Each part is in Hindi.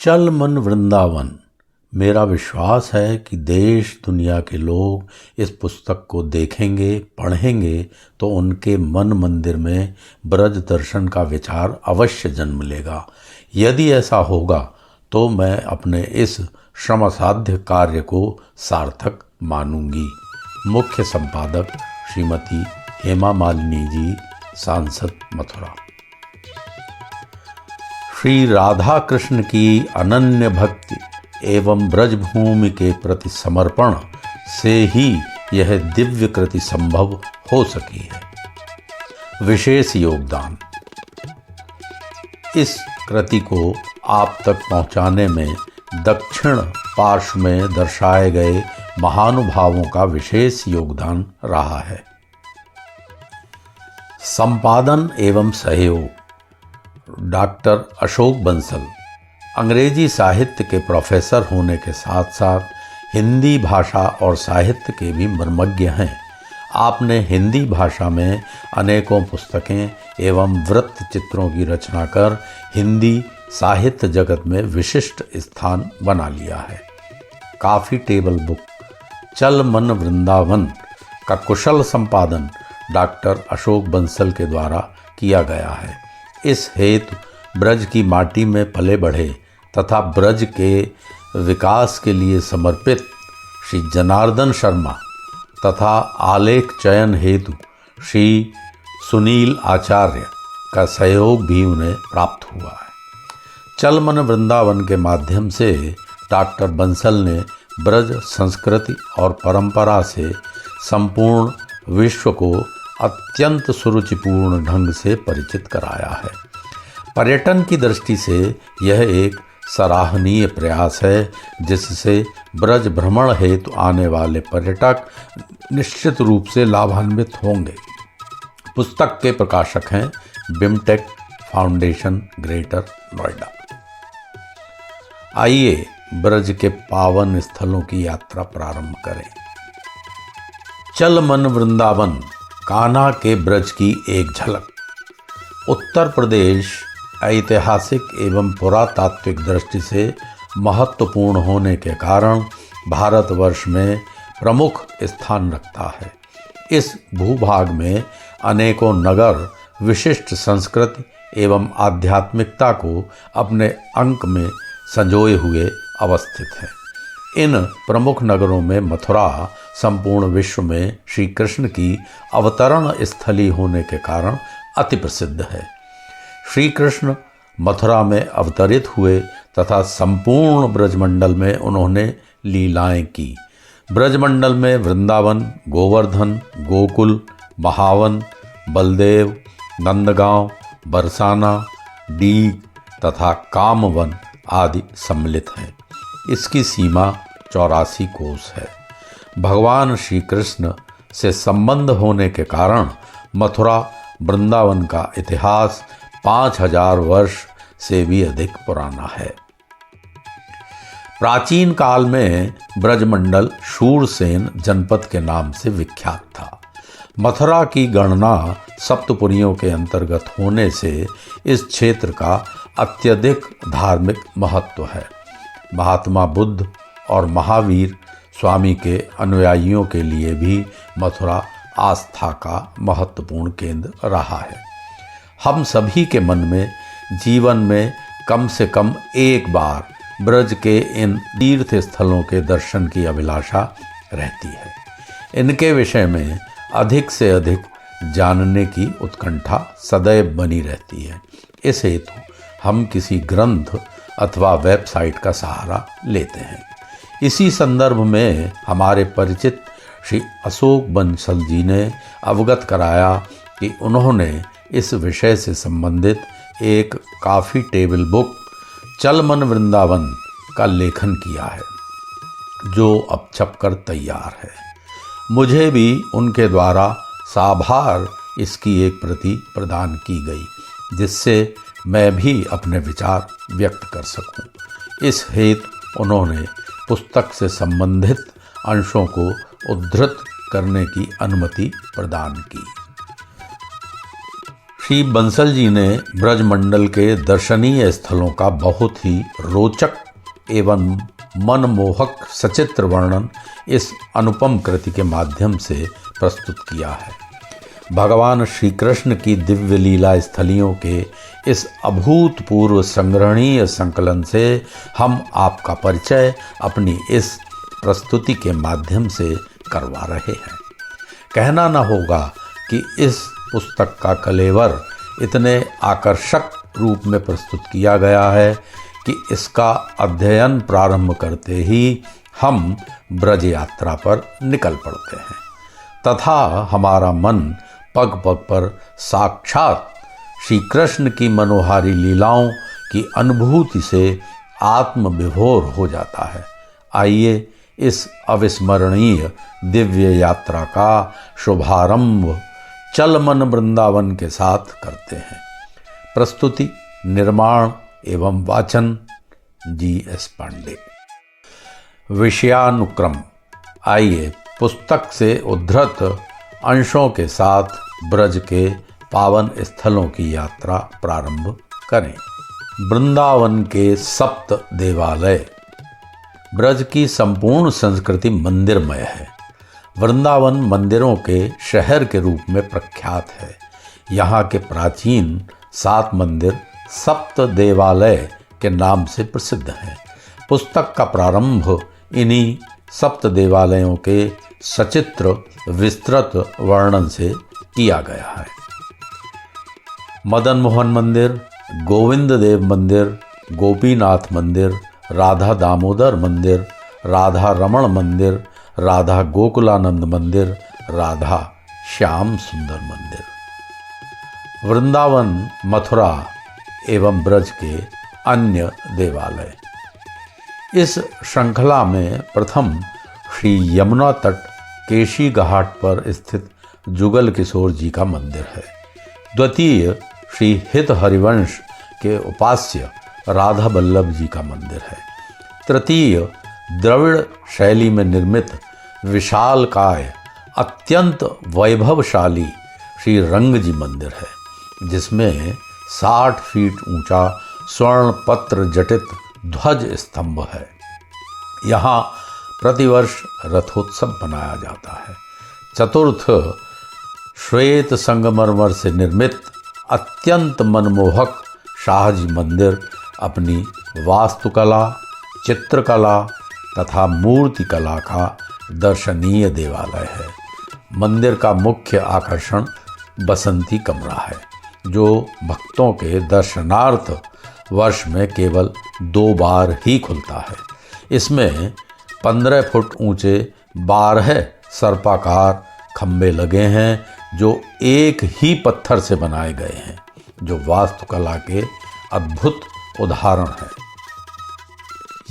चल मन वृंदावन। मेरा विश्वास है कि देश दुनिया के लोग इस पुस्तक को देखेंगे, पढ़ेंगे तो उनके मन मंदिर में ब्रज दर्शन का विचार अवश्य जन्म लेगा। यदि ऐसा होगा तो मैं अपने इस श्रमसाध्य कार्य को सार्थक मानूंगी। मुख्य संपादक श्रीमती हेमा मालिनी जी, सांसद मथुरा। श्री राधा कृष्ण की अनन्य भक्ति एवं ब्रजभूमि के प्रति समर्पण से ही यह दिव्य कृति संभव हो सकी है। विशेष योगदान। इस कृति को आप तक पहुंचाने में दक्षिण पार्श्व में दर्शाए गए महानुभावों का विशेष योगदान रहा है। संपादन एवं सहयोग डॉक्टर अशोक बंसल। अंग्रेजी साहित्य के प्रोफेसर होने के साथ साथ हिंदी भाषा और साहित्य के भी मर्मज्ञ हैं। आपने हिंदी भाषा में अनेकों पुस्तकें एवं वृत्त चित्रों की रचना कर हिंदी साहित्य जगत में विशिष्ट स्थान बना लिया है। काफ़ी टेबल बुक चल मन वृंदावन का कुशल संपादन डॉक्टर अशोक बंसल के द्वारा किया गया है। इस हेतु ब्रज की माटी में पले बढ़े तथा ब्रज के विकास के लिए समर्पित श्री जनार्दन शर्मा तथा आलेख चयन हेतु श्री सुनील आचार्य का सहयोग भी उन्हें प्राप्त हुआ है। चल मन वृंदावन के माध्यम से डॉक्टर बंसल ने ब्रज संस्कृति और परंपरा से संपूर्ण विश्व को अत्यंत सुरुचिपूर्ण ढंग से परिचित कराया है। पर्यटन की दृष्टि से यह एक सराहनीय प्रयास है, जिससे ब्रज भ्रमण हेतु आने वाले पर्यटक निश्चित रूप से लाभान्वित होंगे। पुस्तक के प्रकाशक हैं बिमटेक फाउंडेशन, ग्रेटर नोएडा। आइए ब्रज के पावन स्थलों की यात्रा प्रारंभ करें। चल मन वृंदावन, कान्हा के ब्रज की एक झलक। उत्तर प्रदेश ऐतिहासिक एवं पुरातात्विक दृष्टि से महत्वपूर्ण होने के कारण भारतवर्ष में प्रमुख स्थान रखता है। इस भूभाग में अनेकों नगर विशिष्ट संस्कृति एवं आध्यात्मिकता को अपने अंक में संजोए हुए अवस्थित है। इन प्रमुख नगरों में मथुरा संपूर्ण विश्व में श्री कृष्ण की अवतरण स्थली होने के कारण अति प्रसिद्ध है। श्री कृष्ण मथुरा में अवतरित हुए तथा संपूर्ण ब्रजमंडल में उन्होंने लीलाएं की। ब्रजमंडल में वृंदावन, गोवर्धन, गोकुल, महावन, बलदेव, नंदगांव, बरसाना, डीग तथा कामवन आदि सम्मिलित हैं। इसकी सीमा 84 कोस है। भगवान श्री कृष्ण से संबंध होने के कारण मथुरा वृंदावन का इतिहास 5000 वर्ष से भी अधिक पुराना है। प्राचीन काल में ब्रजमंडल शूरसेन जनपद के नाम से विख्यात था। मथुरा की गणना सप्तपुरियों के अंतर्गत होने से इस क्षेत्र का अत्यधिक धार्मिक महत्व है। महात्मा बुद्ध और महावीर स्वामी के अनुयायियों के लिए भी मथुरा आस्था का महत्वपूर्ण केंद्र रहा है। हम सभी के मन में जीवन में कम से कम एक बार ब्रज के इन तीर्थ स्थलों के दर्शन की अभिलाषा रहती है। इनके विषय में अधिक से अधिक जानने की उत्कंठा सदैव बनी रहती है। इस हेतु हम किसी ग्रंथ अथवा वेबसाइट का सहारा लेते हैं। इसी संदर्भ में हमारे परिचित श्री अशोक बंसल जी ने अवगत कराया कि उन्होंने इस विषय से संबंधित एक काफ़ी टेबल बुक चल मन वृंदावन का लेखन किया है, जो अब छपकर तैयार है। मुझे भी उनके द्वारा साभार इसकी एक प्रति प्रदान की गई, जिससे मैं भी अपने विचार व्यक्त कर सकूं। इस हेतु उन्होंने पुस्तक से संबंधित अंशों को उद्धृत करने की अनुमति प्रदान की। श्री बंसल जी ने ब्रजमंडल के दर्शनीय स्थलों का बहुत ही रोचक एवं मनमोहक सचित्र वर्णन इस अनुपम कृति के माध्यम से प्रस्तुत किया है। भगवान श्री कृष्ण की दिव्य लीला स्थलियों के इस अभूतपूर्व संग्रहणीय संकलन से हम आपका परिचय अपनी इस प्रस्तुति के माध्यम से करवा रहे हैं। कहना न होगा कि इस पुस्तक का कलेवर इतने आकर्षक रूप में प्रस्तुत किया गया है कि इसका अध्ययन प्रारंभ करते ही हम ब्रज यात्रा पर निकल पड़ते हैं तथा हमारा मन पग पग पर साक्षात श्री कृष्ण की मनोहारी लीलाओं की अनुभूति से आत्मविभोर हो जाता है। आइए इस अविस्मरणीय दिव्य यात्रा का शुभारंभ चल मन वृंदावन के साथ करते हैं। प्रस्तुति, निर्माण एवं वाचन जी.एस. पांडे। विषयानुक्रम। आइए पुस्तक से उद्धृत अंशों के साथ ब्रज के पावन स्थलों की यात्रा प्रारंभ करें। वृंदावन के सप्त देवालय। ब्रज की संपूर्ण संस्कृति मंदिरमय है। वृंदावन मंदिरों के शहर के रूप में प्रख्यात है। यहाँ के प्राचीन 7 मंदिर सप्त देवालय के नाम से प्रसिद्ध हैं। पुस्तक का प्रारंभ इन्हीं सप्त देवालयों के सचित्र विस्तृत वर्णन से किया गया है। मदन मोहन मंदिर, गोविंद देव मंदिर, गोपीनाथ मंदिर, राधा दामोदर मंदिर, राधा रमण मंदिर, राधा गोकुलानंद मंदिर, राधा श्याम सुंदर मंदिर। वृंदावन, मथुरा एवं ब्रज के अन्य देवालय। इस श्रृंखला में प्रथम श्री यमुना तट केशी घाट पर स्थित जुगल किशोर जी का मंदिर है। द्वितीय श्री हित हरिवंश के उपास्य राधा बल्लभ जी का मंदिर है। तृतीय द्रविड़ शैली में निर्मित विशालकाय अत्यंत वैभवशाली श्री रंग जी मंदिर है, जिसमें 60 फीट ऊंचा स्वर्ण पत्र जटित ध्वज स्तंभ है। यहाँ प्रतिवर्ष रथोत्सव मनाया जाता है। चतुर्थ श्वेत संगमरमर से निर्मित अत्यंत मनमोहक शाहजी मंदिर अपनी वास्तुकला, चित्रकला तथा मूर्तिकला का दर्शनीय देवालय है। मंदिर का मुख्य आकर्षण बसंती कमरा है, जो भक्तों के दर्शनार्थ वर्ष में केवल 2 बार ही खुलता है। इसमें 15 फुट ऊंचे 12 सर्पाकार खंभे लगे हैं, जो एक ही पत्थर से बनाए गए हैं, जो वास्तुकला के अद्भुत उदाहरण है।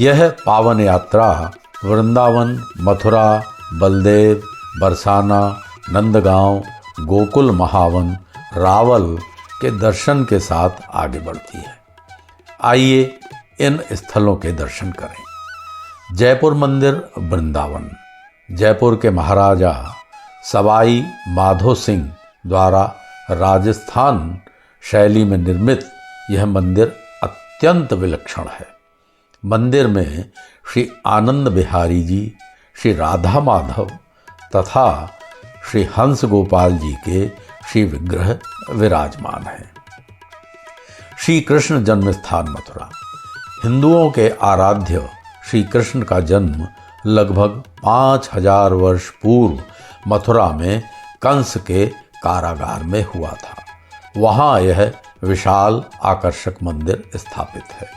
यह पावन यात्रा वृंदावन, मथुरा, बलदेव, बरसाना, नंदगांव, गोकुल महावन, रावल के दर्शन के साथ आगे बढ़ती है। आइए इन स्थलों के दर्शन करें। जयपुर मंदिर, वृंदावन। जयपुर के महाराजा सवाई माधो सिंह द्वारा राजस्थान शैली में निर्मित यह मंदिर अत्यंत विलक्षण है। मंदिर में श्री आनंद बिहारी जी, श्री राधा माधव तथा श्री हंस गोपाल जी के श्री विग्रह विराजमान हैं। श्री कृष्ण जन्म स्थान मथुरा। हिंदुओं के आराध्य श्री कृष्ण का जन्म लगभग 5000 वर्ष पूर्व मथुरा में कंस के कारागार में हुआ था। वहाँ यह विशाल आकर्षक मंदिर स्थापित है।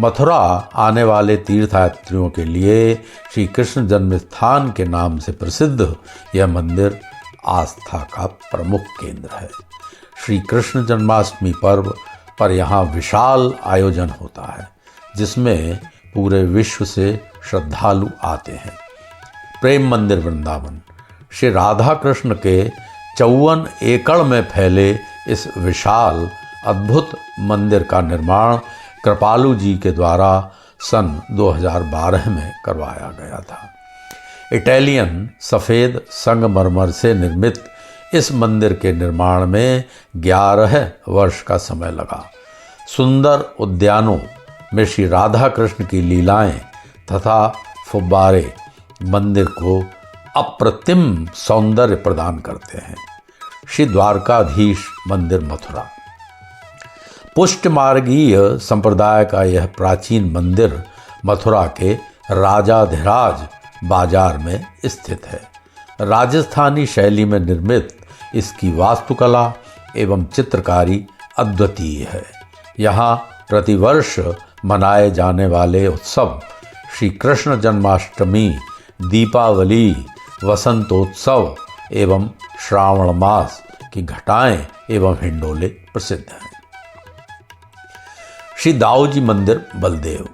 मथुरा आने वाले तीर्थयात्रियों के लिए श्री कृष्ण जन्म स्थान के नाम से प्रसिद्ध यह मंदिर आस्था का प्रमुख केंद्र है। श्री कृष्ण जन्माष्टमी पर्व पर यहाँ विशाल आयोजन होता है, जिसमें पूरे विश्व से श्रद्धालु आते हैं। प्रेम मंदिर, वृंदावन। श्री राधा कृष्ण के 54 एकड़ में फैले इस विशाल अद्भुत मंदिर का निर्माण कृपालु जी के द्वारा सन 2012 में करवाया गया था। इटालियन सफ़ेद संगमरमर से निर्मित इस मंदिर के निर्माण में 11 वर्ष का समय लगा। सुंदर उद्यानों में श्री राधा कृष्ण की लीलाएं तथा फुब्बारे मंदिर को अप्रतिम सौंदर्य प्रदान करते हैं। श्री द्वारकाधीश मंदिर मथुरा। पुष्ट मार्गीय संप्रदाय का यह प्राचीन मंदिर मथुरा के राजाधिराज बाजार में स्थित है। राजस्थानी शैली में निर्मित इसकी वास्तुकला एवं चित्रकारी अद्वितीय है। यहाँ प्रतिवर्ष मनाए जाने वाले उत्सव श्री कृष्ण जन्माष्टमी, दीपावली, वसंतोत्सव एवं श्रावण मास की घटाएं एवं हिंडोले प्रसिद्ध हैं। श्री दाऊजी मंदिर बलदेव।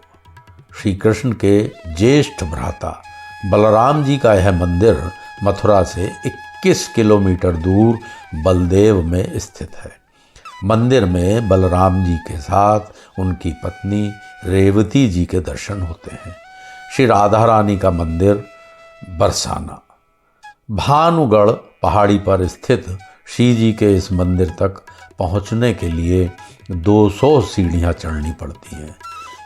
श्री कृष्ण के ज्येष्ठ भ्राता बलराम जी का यह मंदिर मथुरा से 21 किलोमीटर दूर बलदेव में स्थित है। मंदिर में बलराम जी के साथ उनकी पत्नी रेवती जी के दर्शन होते हैं। श्री राधा रानी का मंदिर बरसाना। भानुगढ़ पहाड़ी पर स्थित श्री जी के इस मंदिर तक पहुंचने के लिए 200 सीढ़ियां चढ़नी पड़ती हैं।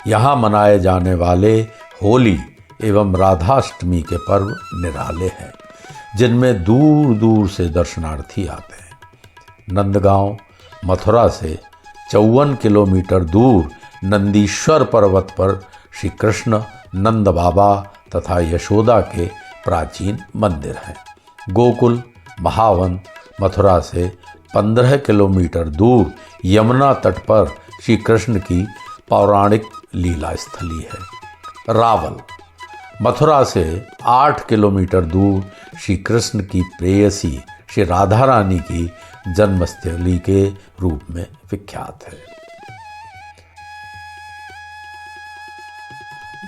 यहाँ मनाए जाने वाले होली एवं राधाष्टमी के पर्व निराले हैं, जिनमें दूर दूर से दर्शनार्थी आते हैं। नंदगांव मथुरा से 54 किलोमीटर दूर नंदीश्वर पर्वत पर श्री कृष्ण, नंद बाबा तथा यशोदा के प्राचीन मंदिर हैं। गोकुल महावन मथुरा से 15 किलोमीटर दूर यमुना तट पर श्री कृष्ण की पौराणिक लीला स्थली है। रावल मथुरा से 8 किलोमीटर दूर श्री कृष्ण की प्रेयसी श्री राधा रानी की जन्मस्थली के रूप में विख्यात है।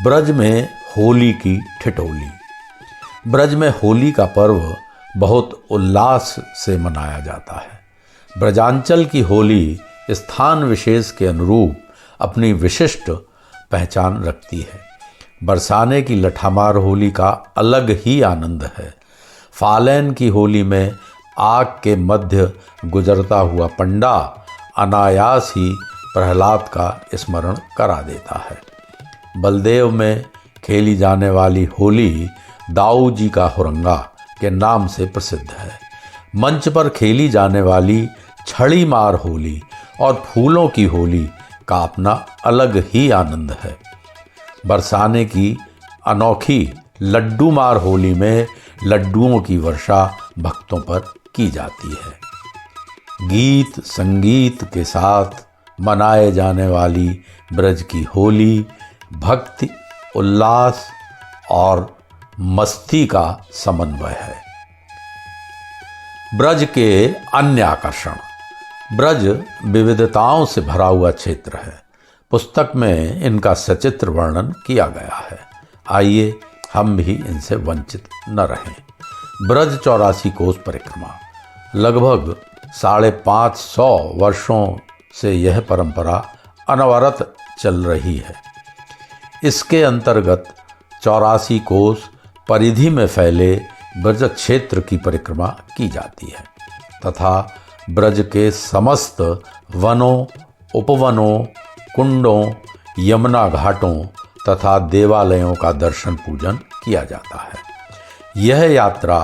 ब्रज में होली की ठिठोली। ब्रज में होली का पर्व बहुत उल्लास से मनाया जाता है। ब्रजांचल की होली स्थान विशेष के अनुरूप अपनी विशिष्ट पहचान रखती है। बरसाने की लठामार होली का अलग ही आनंद है। फालैन की होली में आग के मध्य गुजरता हुआ पंडा अनायास ही प्रहलाद का स्मरण करा देता है। बलदेव में खेली जाने वाली होली दाऊ जी का हुरंगा के नाम से प्रसिद्ध है। मंच पर खेली जाने वाली छड़ी मार होली और फूलों की होली का अपना अलग ही आनंद है। बरसाने की अनोखी लड्डू मार होली में लड्डुओं की वर्षा भक्तों पर की जाती है। गीत संगीत के साथ मनाए जाने वाली ब्रज की होली भक्ति, उल्लास और मस्ती का समन्वय है। ब्रज के अन्य आकर्षण। ब्रज विविधताओं से भरा हुआ क्षेत्र है। पुस्तक में इनका सचित्र वर्णन किया गया है। आइए हम भी इनसे वंचित न रहें। ब्रज 84 कोस परिक्रमा। लगभग 550 वर्षों से यह परंपरा अनवरत चल रही है। इसके अंतर्गत 84 कोस परिधि में फैले ब्रज क्षेत्र की परिक्रमा की जाती है तथा ब्रज के समस्त वनों, उपवनों, कुंडों, यमुना घाटों तथा देवालयों का दर्शन पूजन किया जाता है। यह यात्रा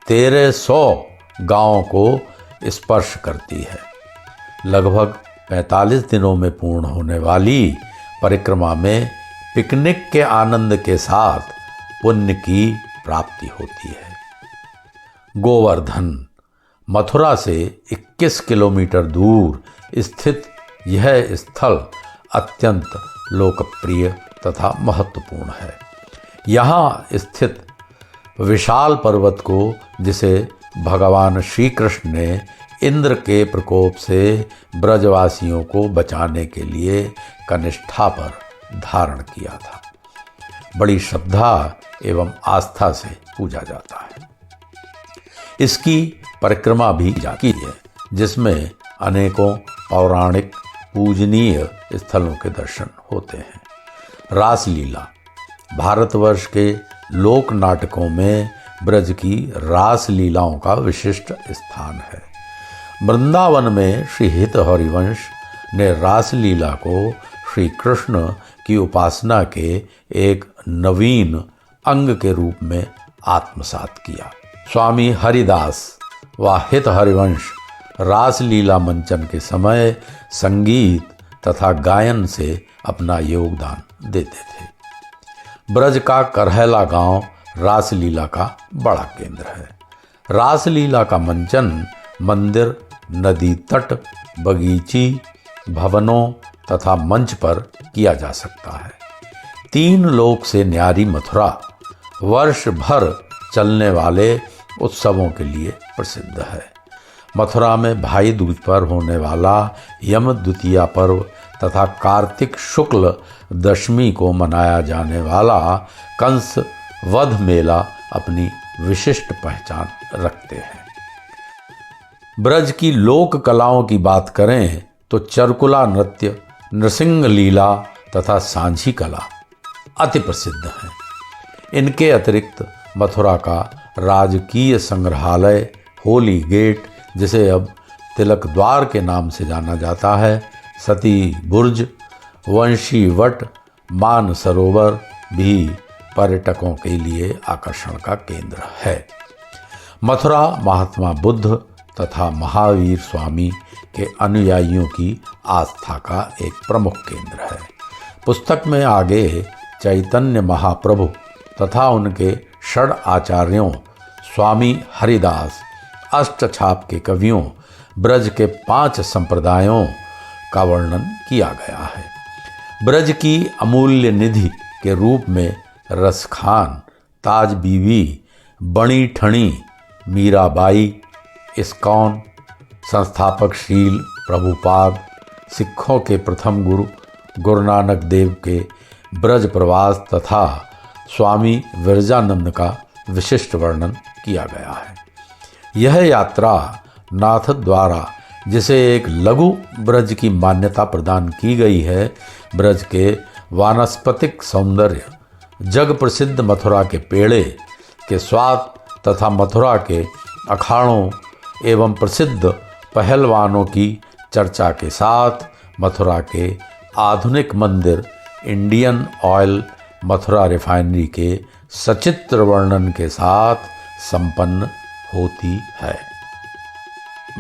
1300 गांवों को स्पर्श करती है। लगभग 45 दिनों में पूर्ण होने वाली परिक्रमा में पिकनिक के आनंद के साथ पुण्य की प्राप्ति होती है। गोवर्धन मथुरा से 21 किलोमीटर दूर स्थित यह स्थल अत्यंत लोकप्रिय तथा महत्वपूर्ण है। यहाँ स्थित विशाल पर्वत को, जिसे भगवान श्री कृष्ण ने इंद्र के प्रकोप से ब्रजवासियों को बचाने के लिए कनिष्ठा पर धारण किया था, बड़ी श्रद्धा एवं आस्था से पूजा जाता है। इसकी परिक्रमा भी जाती है, जिसमें अनेकों पौराणिक पूजनीय स्थलों के दर्शन होते हैं। रासलीला भारतवर्ष के लोक नाटकों में ब्रज की रास लीलाओं का विशिष्ट स्थान है। वृंदावन में श्री हित हरिवंश ने रास लीला को श्री कृष्ण की उपासना के एक नवीन अंग के रूप में आत्मसात किया। स्वामी हरिदास व हित हरिवंश रास लीला मंचन के समय संगीत तथा गायन से अपना योगदान देते थे। ब्रज का करहला गांव रासलीला का बड़ा केंद्र है। रासलीला का मंचन मंदिर, नदी तट, बगीची, भवनों तथा मंच पर किया जा सकता है। 3 लोक से न्यारी मथुरा वर्ष भर चलने वाले उत्सवों के लिए प्रसिद्ध है। मथुरा में भाई दूज पर होने वाला यम द्वितीया पर्व तथा कार्तिक शुक्ल दशमी को मनाया जाने वाला कंस वध मेला अपनी विशिष्ट पहचान रखते हैं। ब्रज की लोक कलाओं की बात करें तो चरकुला नृत्य, नृसिंह लीला तथा सांझी कला अति प्रसिद्ध हैं। इनके अतिरिक्त मथुरा का राजकीय संग्रहालय, होली गेट, जिसे अब तिलक द्वार के नाम से जाना जाता है, सती बुर्ज, वंशी वट, मान सरोवर भी पर्यटकों के लिए आकर्षण का केंद्र है। मथुरा महात्मा बुद्ध तथा महावीर स्वामी के अनुयायियों की आस्था का एक प्रमुख केंद्र है। पुस्तक में आगे चैतन्य महाप्रभु तथा उनके षड आचार्यों स्वामी हरिदास, अष्टछाप के कवियों, ब्रज के 5 संप्रदायों का वर्णन किया गया है। ब्रज की अमूल्य निधि के रूप में रसखान, ताज बीवी, बणी ठणी, मीराबाई, इस्कॉन, संस्थापक शील प्रभुपाद, सिखों के प्रथम गुरु गुरु नानक देव के ब्रज प्रवास तथा स्वामी विरजानंद का विशिष्ट वर्णन किया गया है। यह यात्रा नाथ द्वारा, जिसे एक लघु ब्रज की मान्यता प्रदान की गई है, ब्रज के वानस्पतिक सौंदर्य, जग प्रसिद्ध मथुरा के पेड़े के स्वाद तथा मथुरा के अखाड़ों एवं प्रसिद्ध पहलवानों की चर्चा के साथ मथुरा के आधुनिक मंदिर, इंडियन ऑयल मथुरा रिफाइनरी के सचित्र वर्णन के साथ संपन्न होती है।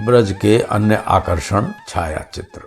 ब्रज के अन्य आकर्षण छाया चित्र।